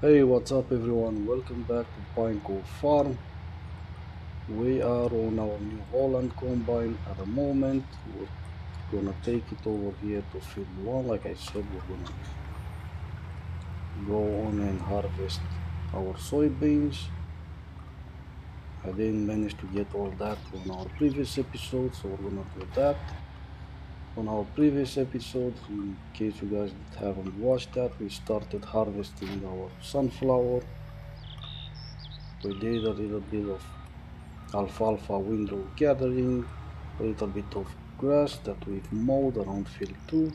Hey, what's up everyone? Welcome back to Cove Farm. We are on our New Holland combine at the moment. We're gonna take it over here to field one. Like I said, we're gonna go on and harvest our soybeans. I didn't manage to get all that on our previous episode, so we're gonna do that. On our previous episode, in case you guys haven't watched that, we started harvesting our sunflower. We did a little bit of alfalfa window gathering, a little bit of grass that we've mowed around field 2,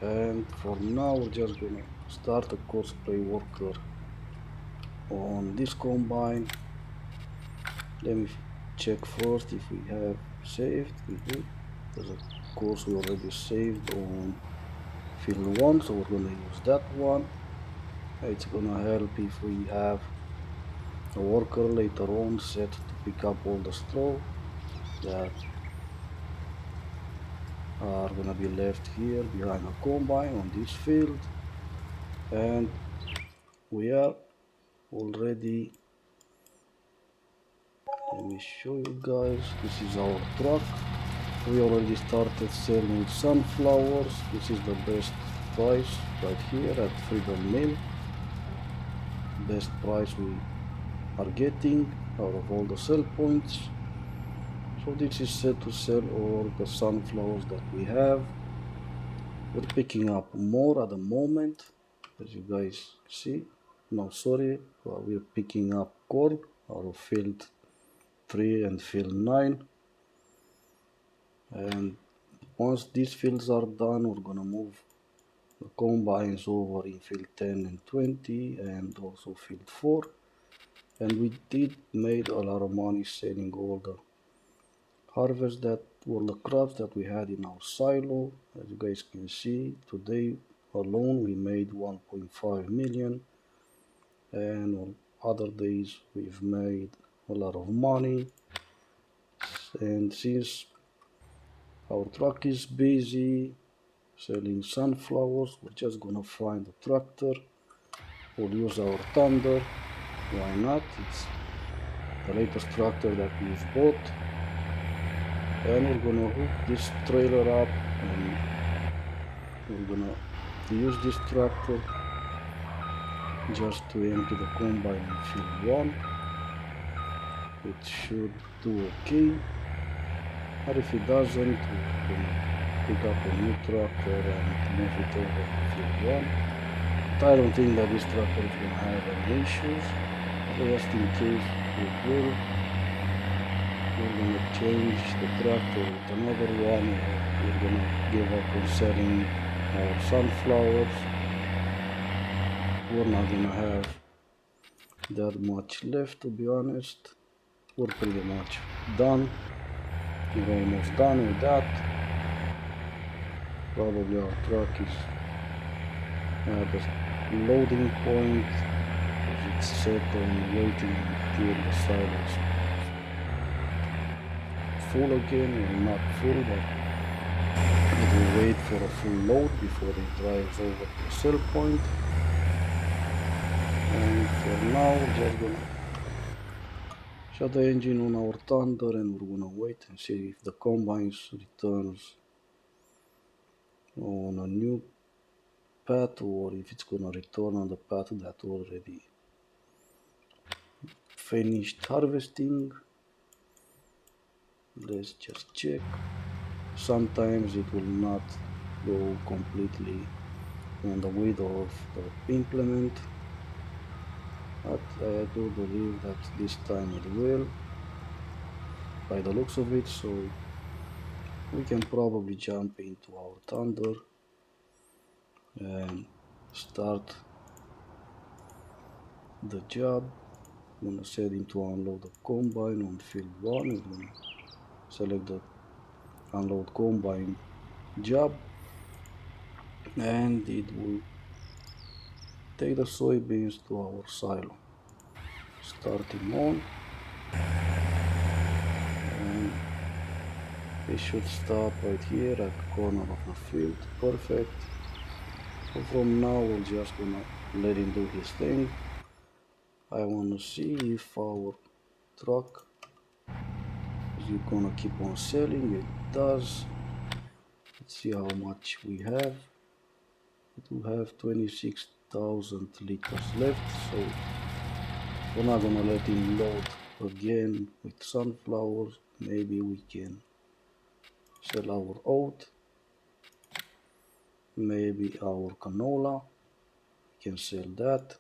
and for now we're just gonna start a core spray worker on this combine. Let me check first if we have saved. We do. There's a course we already saved on field 1, so we're gonna use that one. It's gonna help if we have a worker later on set to pick up all the straw that are gonna be left here behind the combine on this field. And we are already, let me show you guys, this is our truck. We already started selling sunflowers. This is the best price right here at Freedom Mill. Best price we are getting out of all the sell points. So this is set to sell all the sunflowers that we have. We're picking up more at the moment, as you guys see. No, sorry, we're picking up corn out of field 3 and field 9. And once these fields are done, we're gonna move the combines over in field 10 and 20 and also field 4. And we did made a lot of money selling all the harvest that all the crops that we had in our silo. As you guys can see, today alone we made 1.5 million, and on other days we've made a lot of money. And since our truck is busy selling sunflowers, we're just gonna find a tractor. We'll use our Thunder, why not? It's the latest tractor that we've bought. And we're gonna hook this trailer up and we're gonna use this tractor just to empty the combine in field 1. It should do okay, but if it doesn't, we're gonna pick up a new tractor and move it over to field 1. But I don't think that this tractor is gonna have any issues. Just in case it will, we're gonna change the tractor with another one, or we're gonna give up on selling our sunflowers. We're not gonna have that much left, to be honest. We're pretty much done. We're almost done with that. Probably our truck is at the loading point because it's set on waiting until the silo is full again, or not full, but it will wait for a full load before it drives over to the sell point. And for now, we're just gonna shut the engine on our Thunder and we're gonna wait and see if the combines returns on a new path, or if it's gonna return on the path that already finished harvesting. Let's just check. Sometimes it will not go completely on the width of the implement, but I do believe that this time it will, by the looks of it. So we can probably jump into our Thunder and start the job. I'm gonna set him to unload the combine on field 1. I'm gonna select the unload combine job, and it will take the soybeans to our silo. Starting on, and it should stop right here at the corner of the field. Perfect. So from now we're just gonna let him do his thing. I wanna see if our truck is gonna keep on selling. It does. Let's see how much we have. We do have 26,000 liters left, so we're not gonna let him load again with sunflowers. Maybe we can sell our oat, maybe our canola. We can sell that.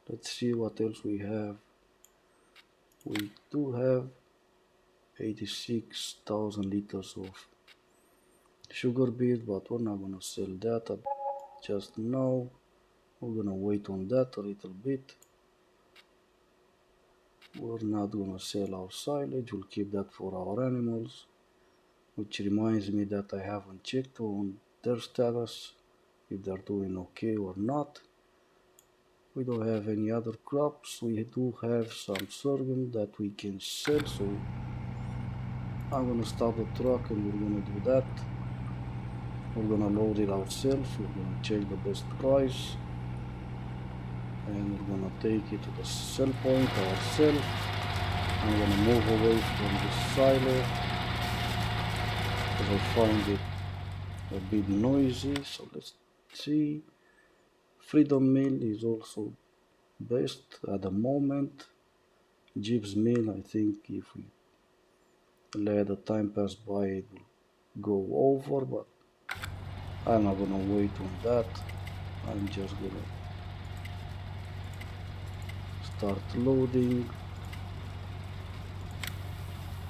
Let's see what else we have. We do have 86,000 liters of sugar beet, but we're not gonna sell that just now. We're gonna wait on that a little bit. We're not gonna sell our silage, we'll keep that for our animals. Which reminds me that I haven't checked on their status, if they're doing okay or not. We don't have any other crops. We do have some sorghum that we can sell, so I'm gonna stop the truck and we're gonna do that. We're gonna load it ourselves, we're gonna check the best price, and we're gonna take it to the sell point ourselves. I'm gonna move away from this silo because I find it a bit noisy. So let's see. Freedom Mill is also best at the moment. Gibbs Mill, I think if we let the time pass by it will go over, but I'm not gonna wait on that. I'm just gonna start loading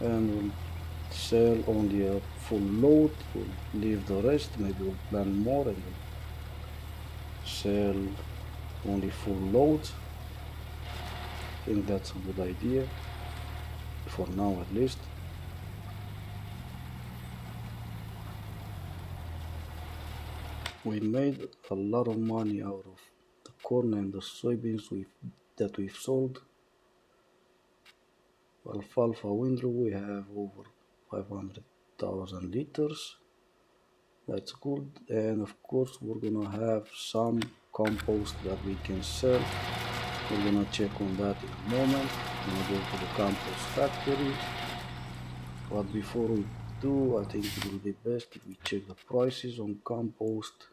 and we'll sell only a full load. We'll leave the rest, maybe we'll plan more and we'll sell only full loads. I think that's a good idea for now at least. We made a lot of money out of the corn and the soybeans that we've sold. Alfalfa windrow we have over 500,000 liters. That's good, and of course we're gonna have some compost that we can sell. We're gonna check on that in a moment. We're gonna go to the compost factory, but before we do, I think it will be best if we check the prices on compost.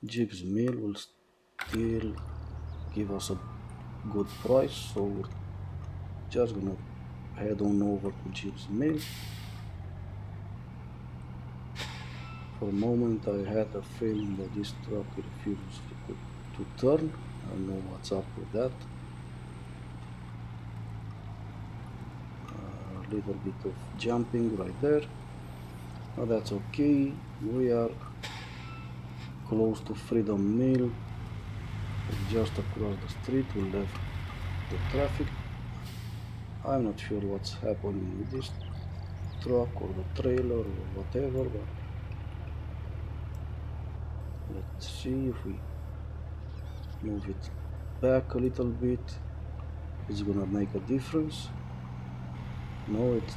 Gibbs Mill will still give us a good price, so we're just gonna head on over to Gibbs Mill. For a moment I had a feeling that this truck refused to turn. I don't know what's up with that. A little bit of jumping right there, but that's okay. We are close to Freedom Mill. Just across the street we left the traffic. I'm not sure what's happening with this truck or the trailer or whatever, but let's see if we move it back a little bit. It's gonna make a difference. No, it's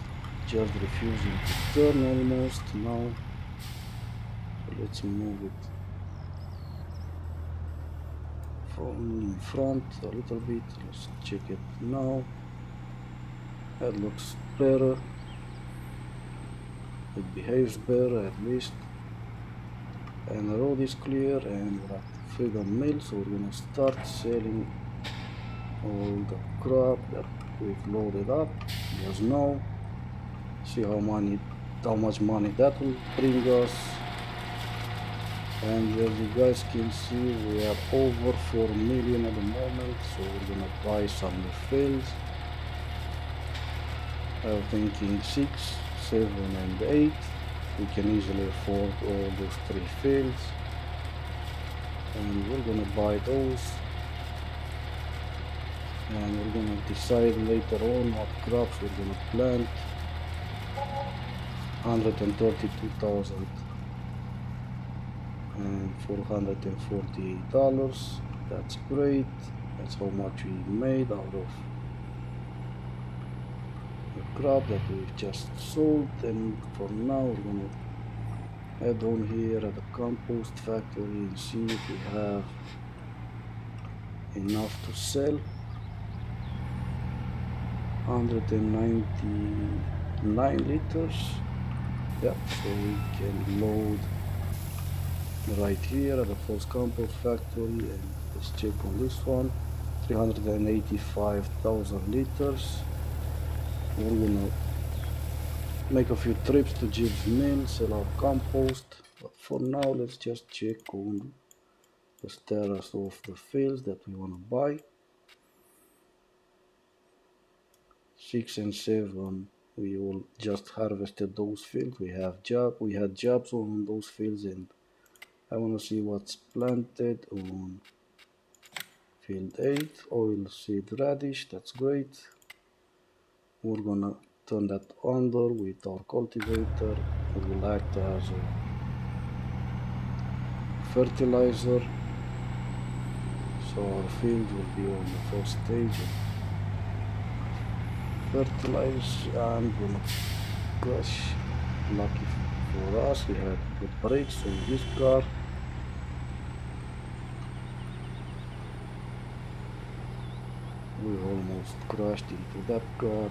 just refusing to turn almost now. So let's move it from in front a little bit. Let's check it now. That looks better. It behaves better at least. And the road is clear and we're at Freedom Mill, so we're gonna start selling all the crop that we've loaded up just now. See how much money that will bring us. And as you guys can see, we are over 4 million at the moment, so we're gonna buy some new fields. I'm thinking 6, 7 and 8. We can easily afford all those 3 fields, and we're gonna buy those, and we're gonna decide later on what crops we're gonna plant. 132,000 and $448. That's great. That's how much we made out of the crop that we've just sold. And for now we're gonna head on here at the compost factory and see if we have enough to sell. 199 liters. Yeah, so we can load right here at the first compost factory, and let's check on this one. 385,000 liters. We're gonna make a few trips to Jib's mill, sell our compost, but for now let's just check on the status of the fields that we want to buy. 6 and 7, we all just harvested those fields. We had jobs on those fields, and I want to see what's planted on field 8. Oil seed radish, that's great. We're gonna turn that under with our cultivator. It will act as a fertilizer, so our field will be on the first stage of fertilize. I'm gonna crash. Lucky for us, we had good brakes on this car. We almost crashed into that car.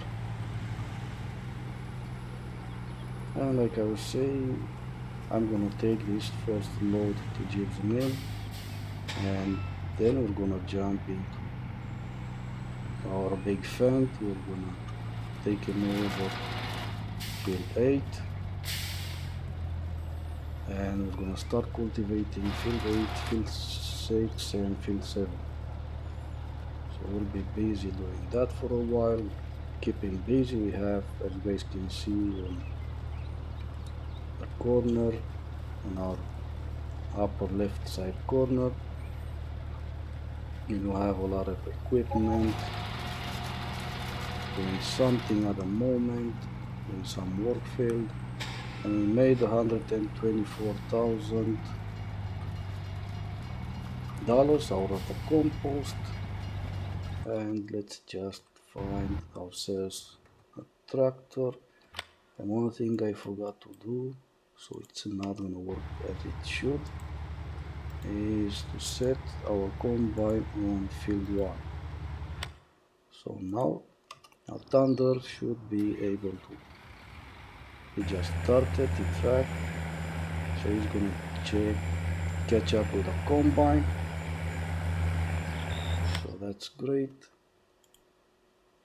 And like I was saying, I'm gonna take this first load to Jib's mill, and then we're gonna jump into our big fence. We're gonna take him over field 8, and we're gonna start cultivating field 8, field 6 and field 7. So we'll be busy doing that for a while. Keep him busy. We have, as you guys can see, on the corner, on our upper left side corner, you have a lot of equipment doing something at the moment, doing some work field, and we made $124,000 out of the compost. And let's just find ourselves a tractor. And one thing I forgot to do, so it's not gonna work as it should, is to set our combine on field 1. So now our thunder should be able to, he just started, in fact, so he's gonna catch up with the combine, so that's great.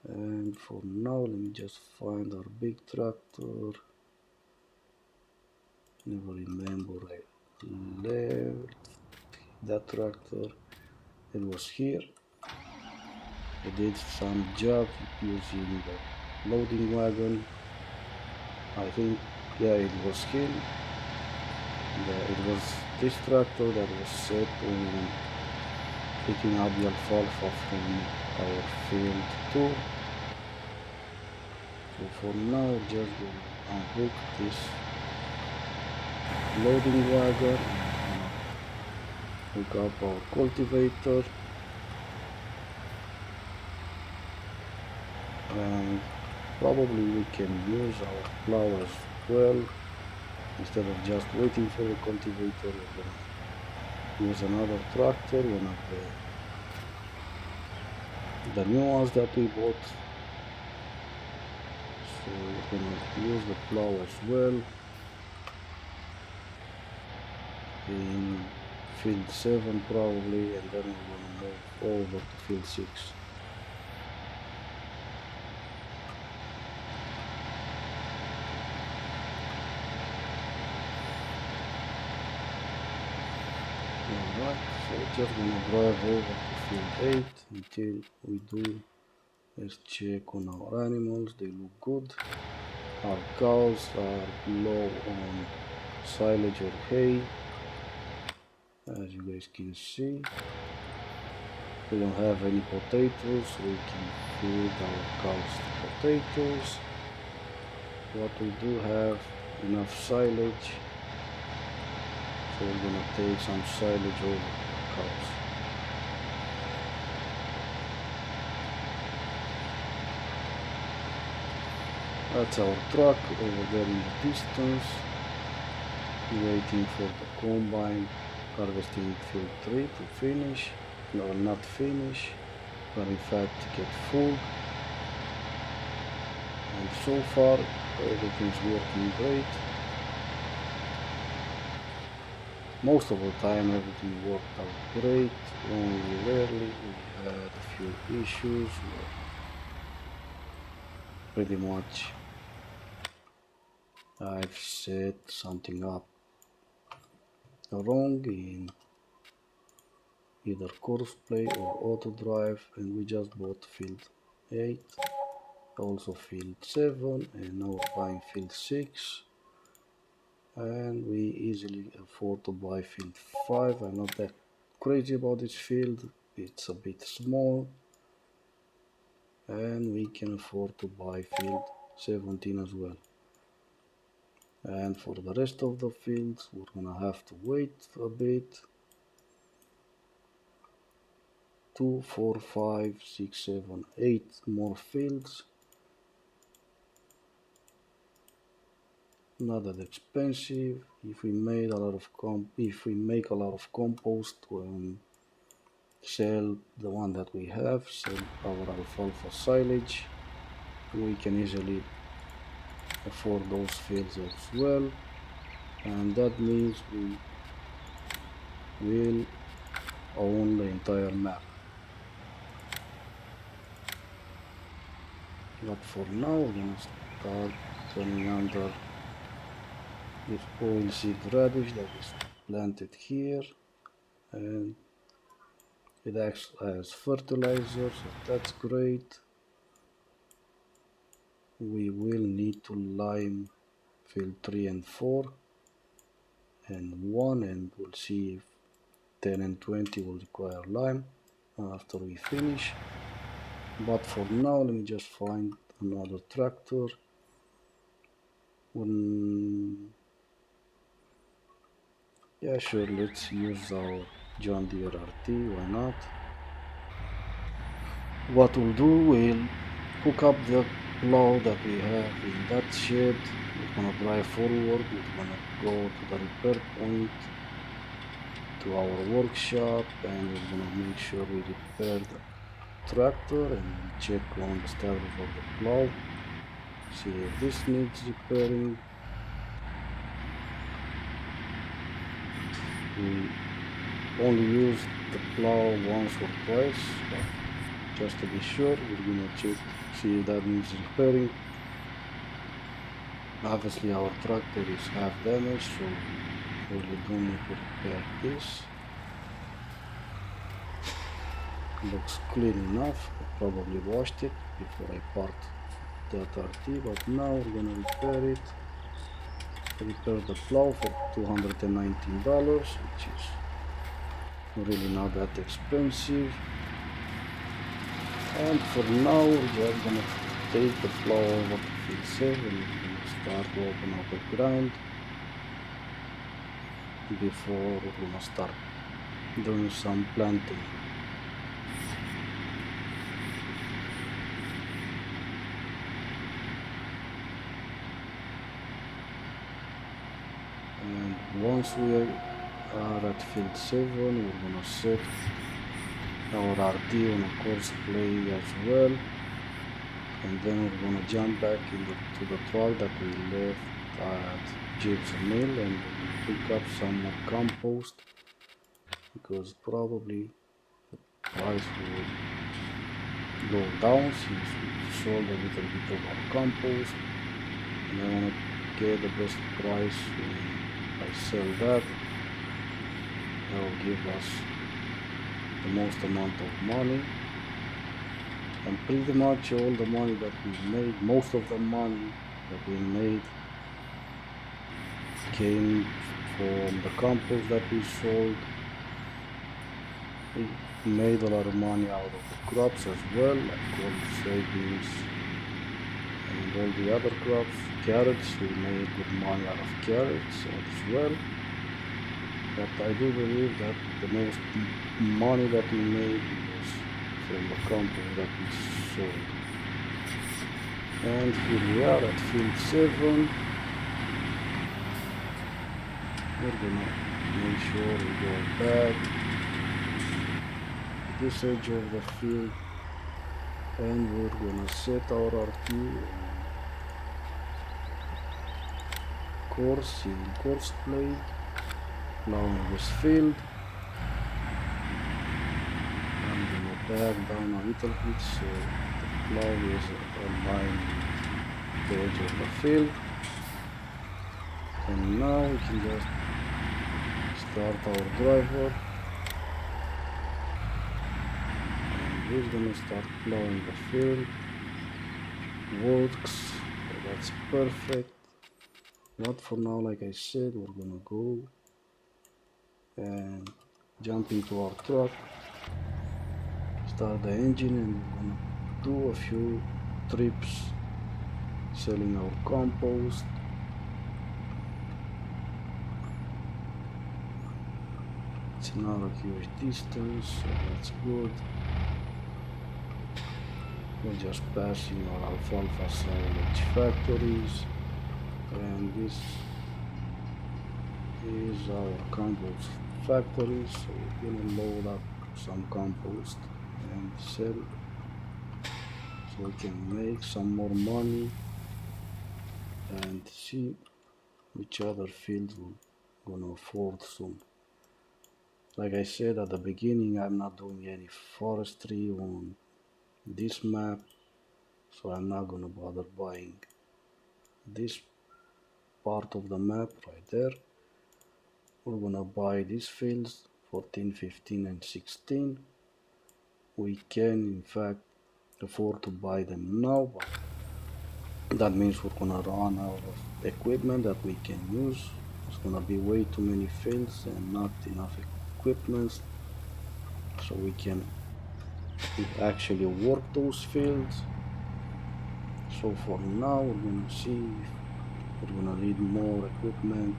And for now, let me just find our big tractor. Never remember I left that tractor. It was here. I did some job using the loading wagon. I think, yeah, it was here. It was this tractor that was set on picking up the alfalfa from our field 2. So for now, just gonna unhook this loading wagon, hook up our cultivator, and probably we can use our plow as well. Instead of just waiting for the cultivator, we're gonna use another tractor, one of the new ones that we bought. So we're gonna use the plow as well in field 7 probably, and then we're gonna move over to field 6. Alright, so we're just gonna drive over to field 8 until we do. Let's check on our animals, they look good. Our cows are low on silage or hay, as you guys can see. We don't have any potatoes, so we can feed our cows potatoes. But we do have enough silage, so we're gonna take some silage over to the cows. That's our truck over there in the distance. waiting for the combine harvesting field 3 to finish, no, not finish, but in fact get full. And so far everything's working great. Most of the time everything worked out great, only rarely we had a few issues where pretty much I've set something up wrong in either course play or auto drive, and we just bought field 8, also field 7, and now we're buying field 6, and we easily afford to buy field 5. I'm not that crazy about this field, it's a bit small, and we can afford to buy field 17 as well. And for the rest of the fields we're gonna have to wait a bit. 2, 4, 5, 6, 7, 8 more fields. Not that expensive. If we made a lot of make a lot of compost, sell the one that we have, sell our alfalfa silage, we can easily afford those fields as well, and that means we will own the entire map. But for now we're gonna start turning under this oilseed radish that is planted here, and it acts as fertilizer, so that's great. We will need to lime field 3 and 4 and 1, and we'll see if 10 and 20 will require lime after we finish. But for now let me just find another tractor. Yeah, sure, let's use our John Deere RT, why not? What we'll do, we'll hook up the plow that we have in that shed. We're gonna drive forward, we're gonna go to the repair point, to our workshop, and we're gonna make sure we repair the tractor, and check on the status of the plow, see if this needs repairing. We only use the plow once or twice, but just to be sure we're gonna check, see if that needs repairing. Obviously our tractor is half damaged, so we really don't need to repair this. Looks clean enough. I probably washed it before I parked that RT, but now we're gonna repair it. Repair the plow for $219, which is really not that expensive. And for now we're just gonna take the plow over to field 7 and we're gonna start to open up the ground before we're gonna start doing some planting. And once we are at field 7, we're gonna set our RT on a course play as well, and then we're gonna jump back to the truck that we left at gypsum mill, and we'll pick up some more compost, because probably the price will go down since we sold a little bit of our compost, and I want to get the best price when I sell that. That will give us the most amount of money, and pretty much all the money that we made, most of the money that we made came from the compost that we sold. We made a lot of money out of the crops as well, like all the soybeans and all the other crops. Carrots, we made good money out of carrots as well. But I do believe that the most money that we made was from the compost that we sold. And here we are at field 7. we're gonna make sure we go back to this edge of the field, and we're gonna set our RQ on course in course plane, plowing this field. I'm gonna back down a little bit so the plow is aligned with the edge of the field. And now we can just start our driver, and he's gonna start plowing the field. Works, so that's perfect. But for now, like I said, we're gonna go and jump into our truck, start the engine, and we're gonna do a few trips selling our compost. It's not a huge distance, so that's good. We're just passing our alfalfa silage factories, and this is our compost factory, so we're gonna load up some compost and sell so we can make some more money and see which other fields we're gonna afford soon. Like I said at the beginning, I'm not doing any forestry on this map, so I'm not gonna bother buying this part of the map right there. We're gonna buy these fields 14, 15 and 16. We can in fact afford to buy them now, but that means we're gonna run out of equipment that we can use. It's gonna be way too many fields and not enough equipment so we can actually work those fields. So for now we're gonna see if we're gonna need more equipment.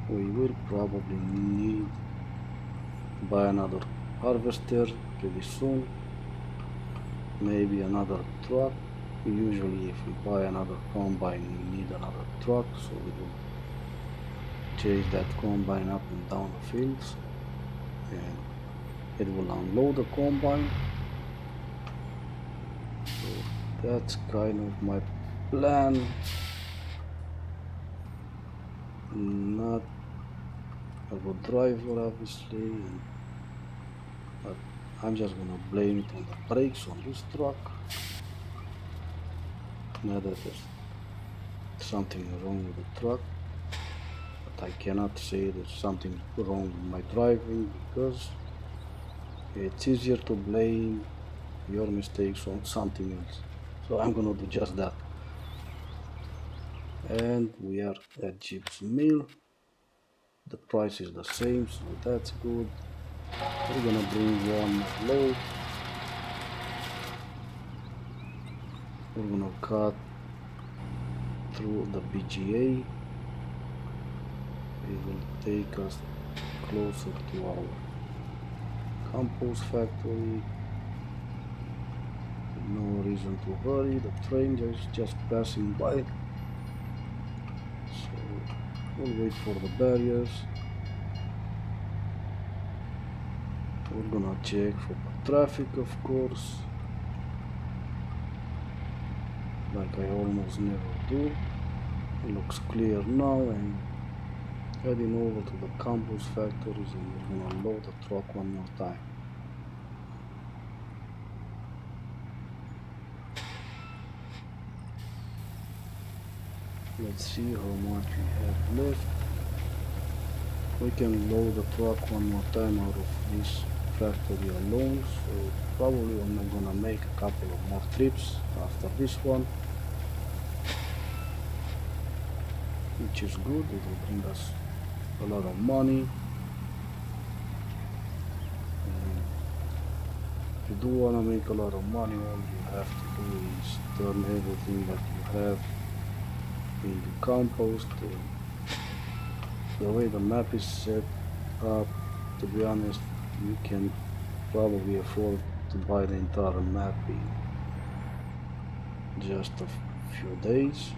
We will probably need to buy another harvester pretty soon, maybe another truck. Usually if we buy another combine we need another truck, so we will chase that combine up and down the fields and it will unload the combine. So that's kind of my plan. Not a good driver obviously, but I'm just gonna blame it on the brakes on this truck. Not that there's something wrong with the truck, but I cannot say there's something wrong with my driving, because it's easier to blame your mistakes on something else. So I'm gonna do just that. And we are at Jeep's Mill. The price is the same, so that's good. We're gonna bring one more load. We're gonna cut through the BGA. It will take us closer to our compost factory. No reason to hurry, the train is just passing by. So we'll wait for the barriers. We're gonna check for the traffic, of course, like I almost never do. It looks clear now, and heading over to the compost factories, and we're gonna load the truck one more time. Let's see how much we have left. We can load the truck one more time out of this factory alone, so probably I'm gonna make a couple of more trips after this one, which is good. It will bring us a lot of money. And if you do want to make a lot of money, all you have to do is turn everything that you have into compost. The way the map is set up, to be honest, you can probably afford to buy the entire map in just a few days.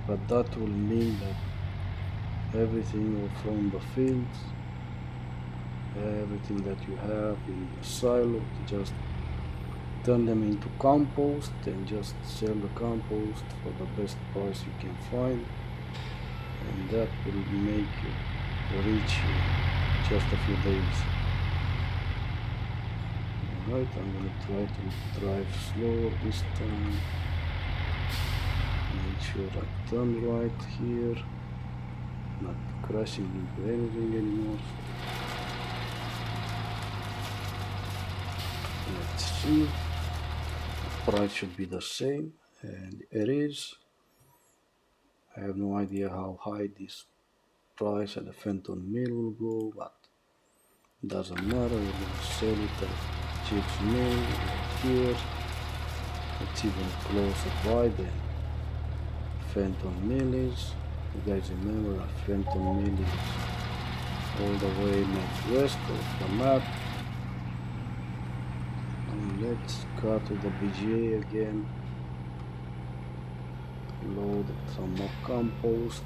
but that will mean that everything from the fields, everything that you have in the silo, just turn them into compost and just sell the compost for the best price you can find, and that will make you rich in just a few days. Alright, I'm gonna try to drive slower this time. Make sure I turn right here, not crashing into anything anymore. Let's see. Price should be the same, and it is. I have no idea how high this price at the Fenton Mill will go, but doesn't matter. We're gonna sell it at Chips Mill right here. It's even closer by than Fenton Mill is. You guys remember that Fenton Mill is all the way northwest of the map. And let's go to the BGA again. Load some more compost.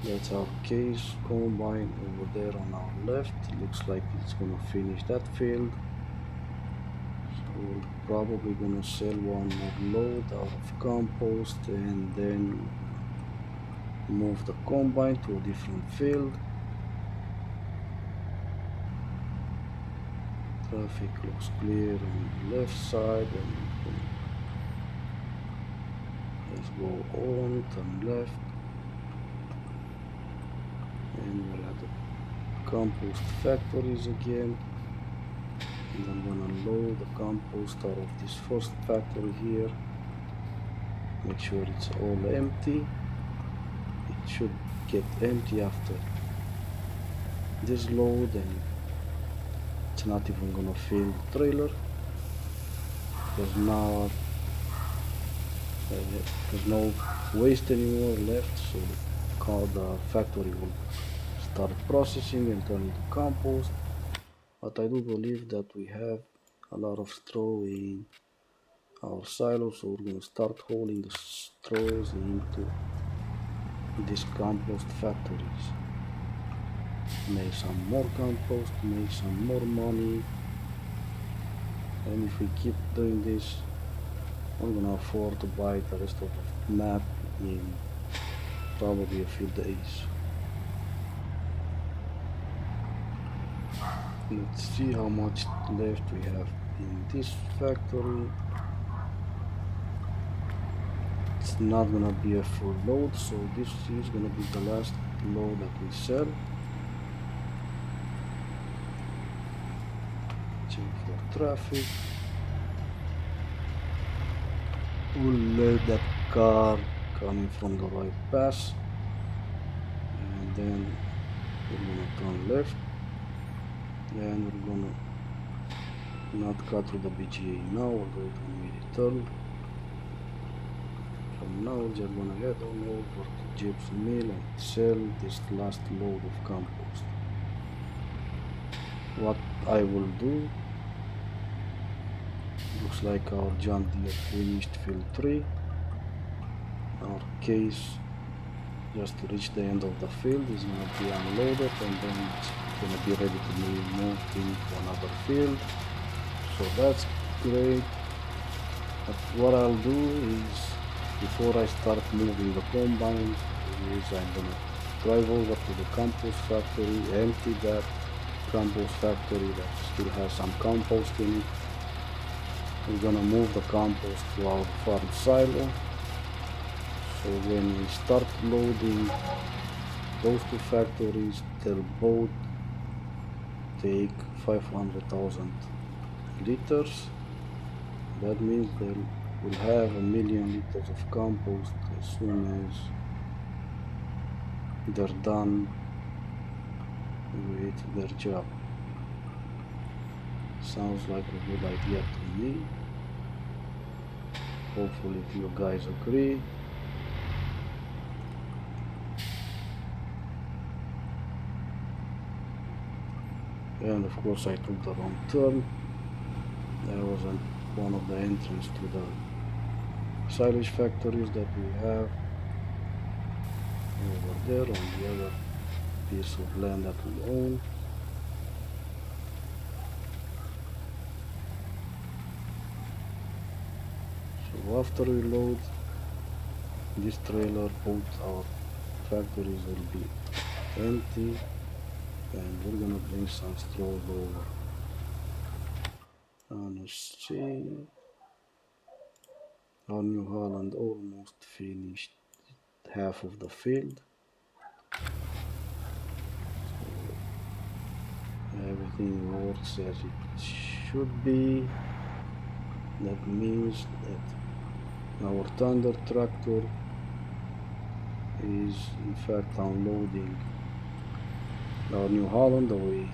That's our case combine over there on our left. Looks like it's gonna finish that field. So we're probably gonna sell one more load out of compost and then move the combine to a different field. Traffic looks clear on the left side, and let's go on, turn left, and we're at the compost factories again. And I'm gonna load the compost out of this first factory here. Make sure it's all empty. It should get empty after this load, and it's not even gonna fill the trailer because now there's no waste anymore left, so the factory will start processing and turn into compost. But I do believe that we have a lot of straw in our silo, so we're gonna start hauling the straws into these compost factories. Make some more compost, make some more money, and if we keep doing this, I'm gonna afford to buy the rest of the map in probably a few days. Let's see how much left we have in this factory. It's not gonna be a full load, so this is gonna be the last load that we sell. Check for traffic. We'll let that car coming from the right pass, and then we're gonna turn left, and we're gonna not cut through the BGA now. We'll go to immediate turn. From now we're just gonna head on over to Jib's Mill and sell this last load of compost. What I will do, looks like our John Deere finished field 3. Our case just to reach the end of the field is gonna be unloaded, and then it's gonna be ready to be moved into another field. So that's great. But what I'll do is, before I start moving the combines, I'm gonna drive over to the compost factory, empty that compost factory that still has some compost in it. We're gonna move the compost to our farm silo. So when we start loading those two factories, they'll both take 500,000 liters. That means they'll have 1,000,000 liters of compost as soon as they're done with their job. Sounds like a good idea to me. Hopefully you guys agree. And of course I took the wrong turn. There wasn't one of the entrance to the silage factories that we have over there on the other piece of land that we own. So after we load this trailer, both our factories will be empty, and we're gonna bring some straws over. And you see our New Holland almost finished half of the field. So everything works as it should be. That means that our Thunder tractor is in fact unloading our New Holland the way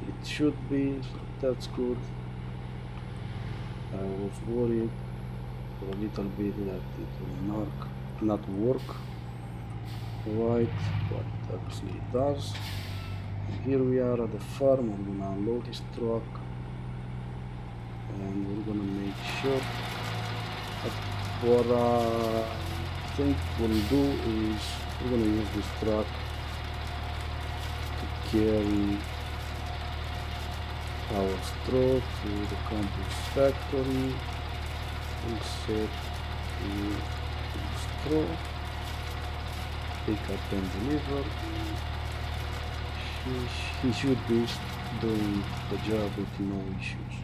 it should be, so that's good. I was worried for a little bit that it will not work right, but obviously it does. And here we are at the farm. I'm gonna unload this truck, and we're gonna make sure that what I think we'll do is we're gonna use this truck to carry our straw to the compost factory. We'll set the straw, pick up and deliver. He should be doing the job with no issues.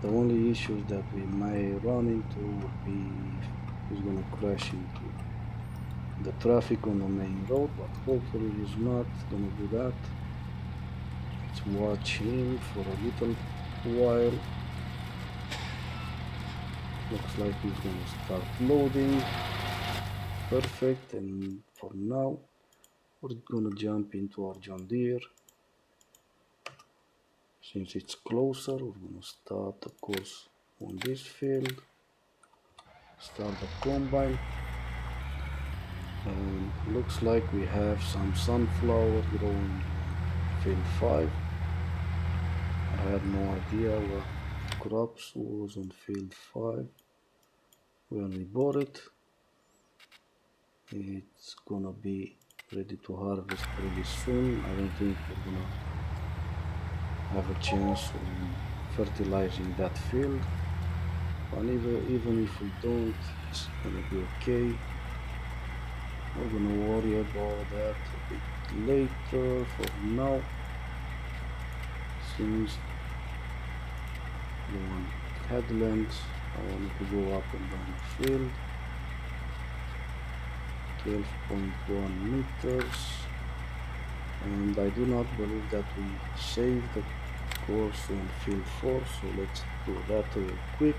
The only issues that we may run into will be if he's gonna crash into the traffic on the main road, but hopefully he's not gonna do that. Let's watch him for a little while. Looks like he's gonna start loading. Perfect. And for now we're gonna jump into our John Deere. Since it's closer, we're gonna start the course on this field, start the combine, and looks like we have some sunflower growing in field 5. I had no idea what crops was on field 5 when we bought it. It's gonna be ready to harvest pretty soon. I don't think we're gonna have a chance on fertilizing that field, but even if we don't, it's gonna be okay. We're gonna worry about that a bit later. For now, since we want headlands, I want to go up and down the field. 12.1 meters, and I do not believe that we saved the course on field 4, so let's do that real quick.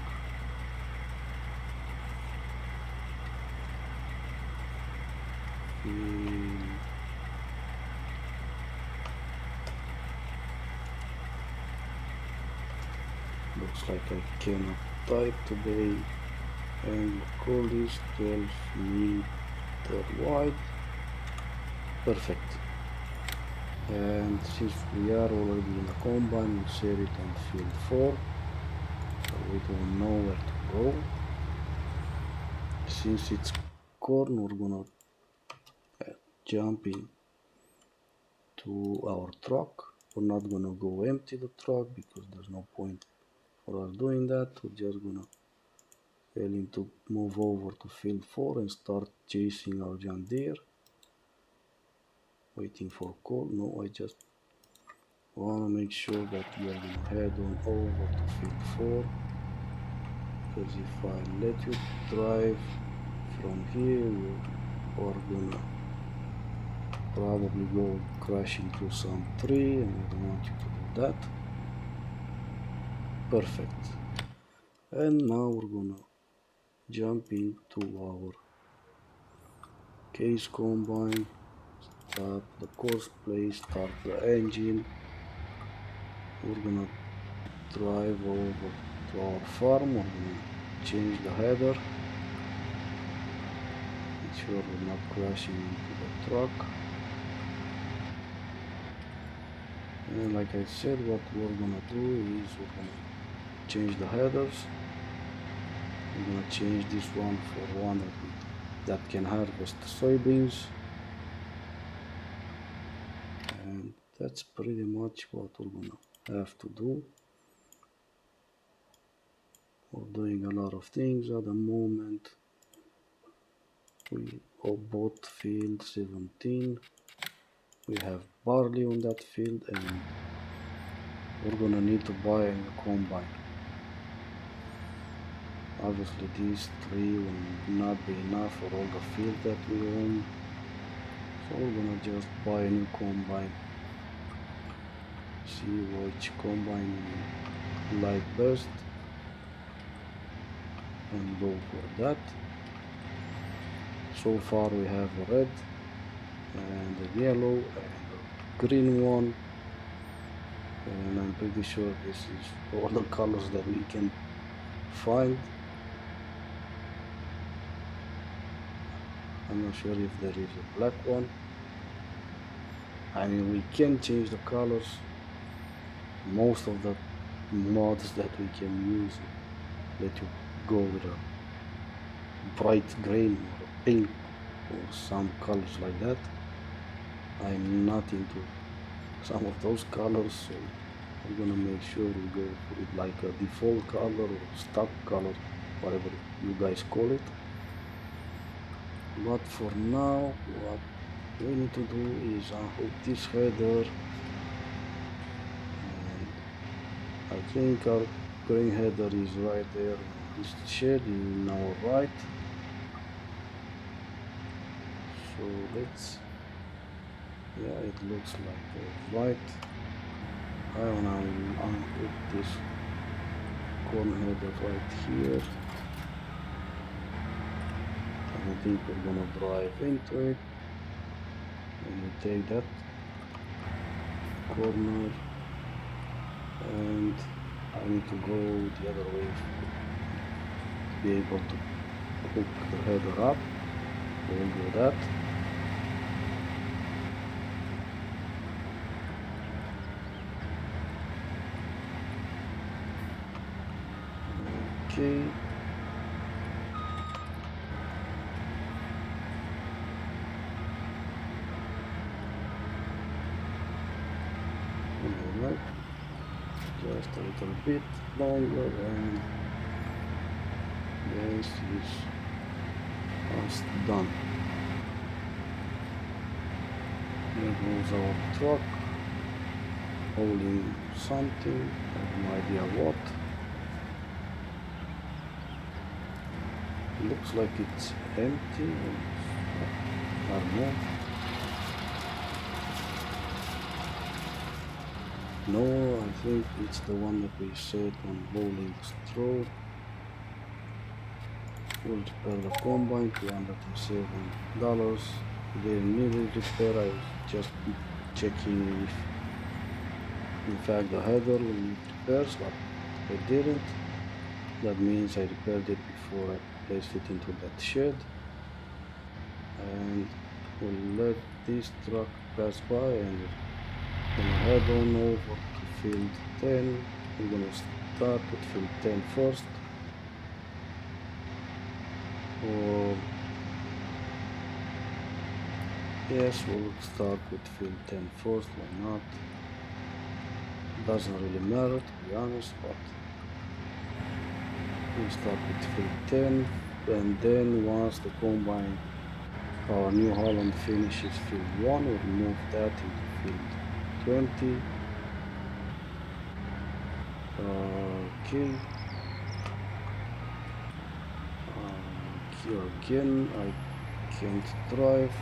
Looks like I cannot type today, and call this 12 meter wide. Perfect. And since we are already in the combine, we'll set it on field 4, so we don't know where to go. Since it's corn, we're gonna jump in to our truck. We're not gonna go empty the truck because there's no point for us doing that. We're just gonna tell him to move over to field 4 and start chasing our John Deere. Waiting for call. No, I just wanna make sure that we are gonna head on over to field 4, because if I let you drive from here, you are gonna probably go crash into some tree, and I don't want you to do that. Perfect. And now we're gonna jump into our case combine, start the course play, start the engine. We're gonna drive over to our farm. We're gonna change the header, make sure we're not crashing into the truck. And like I said, what we're gonna do is we're gonna change the headers. I'm gonna change this one for one that can harvest soybeans, and that's pretty much what we're gonna have to do. We're doing a lot of things at the moment. We bought field 17. We have barley on that field, and we're gonna need to buy a new combine. Obviously these 3 will not be enough for all the field that we own, so we're gonna just buy a new combine. See which combine we like best and go for that. So far we have a red and a yellow and a green one, and I'm pretty sure this is all the colors that we can find. I'm not sure if there is a black one. I mean, we can change the colors. Most of the mods that we can use let you go with a bright green or a pink or some colors like that. I'm not into some of those colors, so I'm gonna make sure we go with like a default color or stock color, whatever you guys call it. But for now, what we need to do is unhook this header, and I think our green header is right there in this shed in our right. So let's, yeah, it looks like right. I wanna unhook this corn header right here. I think we're gonna drive into it, and we take that corner, and I need to go the other way to be able to hook the header up. We'll do that. Okay. Alright. Just a little bit longer, and this is almost done. Here goes our truck holding something, I have no idea what. Looks like it's empty, I don't know. No, I think it's the one that we set on rolling straw. We'll repair the combine, $207. Didn't need it repair, I was just checking if in fact the header will need repairs, but I didn't. That means I repaired it before I placed it into that shed. And we'll let this truck pass by, and we're gonna head on over to field 10. We're gonna start with field 10 first. Or yes, we'll start with field 10 first, why not? Doesn't really matter, to be honest, but we'll start with field 10, and then once the combine, our New Holland finishes field 1, we'll move that into field 20. Okay. Here again, I can't drive.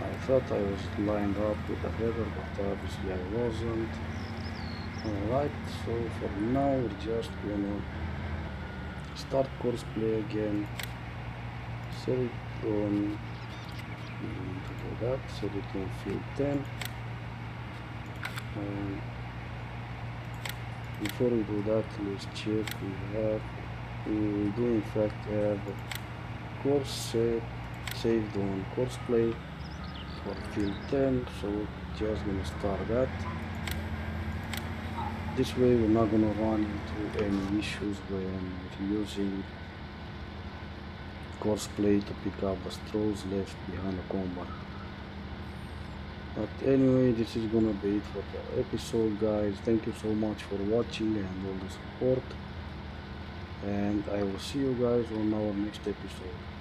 I thought I was lined up with the header, but obviously I wasn't. Alright, so for now we're just gonna start course play again. Set it on, we need to do that, set it on field 10. And before we do that, let's check we do in fact have a course set saved on course play for field 10, so just gonna start that. This way we're not gonna run into any issues when using course play to pick up the straws left behind the comber. But anyway, this is gonna be it for the episode, guys. Thank you so much for watching and all the support, and I will see you guys on our next episode.